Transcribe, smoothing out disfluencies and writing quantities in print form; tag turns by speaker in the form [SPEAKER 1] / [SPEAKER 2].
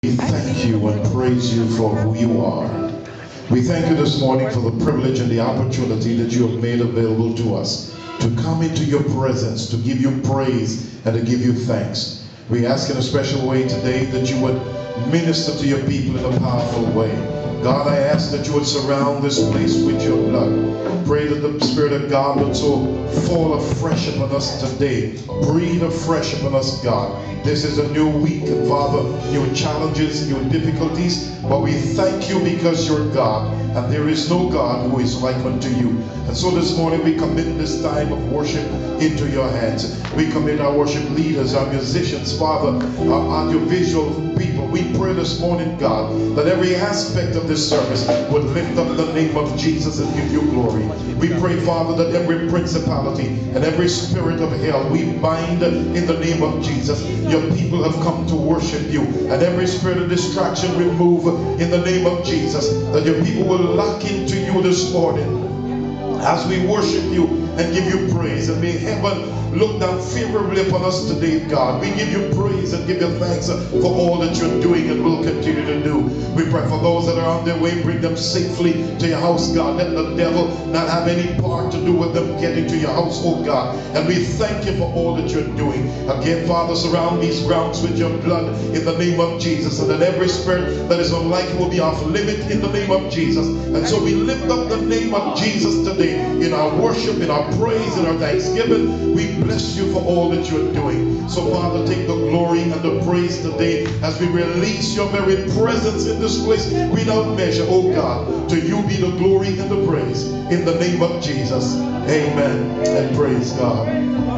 [SPEAKER 1] We thank you and praise you for who you are. We thank you this morning for the privilege and the opportunity that you have made available to us to come into your presence, to give you praise and to give you thanks. We ask in a special way today that you would minister to your people in a powerful way. God, I ask that you would surround this place with your blood. Pray that the Spirit of God would so fall afresh upon us today. Breathe afresh upon us, God. This is a new week, and Father, new challenges, new difficulties, but we thank you because you're God, and there is no God who is like unto you. And so this morning we commit this time of worship into your hands. We commit our worship leaders, our musicians, Father, our audiovisual people. We pray this morning, God, that every aspect of this service would lift up the name of Jesus and give you glory. We pray, Father, that every principality and every spirit of hell we bind in the name of Jesus. Your people have come to worship you, and every spirit of distraction remove in the name of Jesus, that your people will lock into you this morning as we worship you and give you praise. And may heaven look down favorably upon us today, God. We give you praise and give you thanks for all that you're doing and will continue to do. We pray for those that are on their way, bring them safely to your house, God. Let the devil not have any part to do with them getting to your house, oh God. And we thank you for all that you're doing. Again, Father, surround these grounds with your blood in the name of Jesus, and that every spirit that is unlike you will be off limit in the name of Jesus. And so we lift up the name of Jesus today in our worship, in our praise, in our thanksgiving. We bless you for all that you're doing. So Father, take the glory and the praise today as we release your very presence in this place without measure, oh God. To you be the glory and the praise in the name of Jesus. Amen and praise God.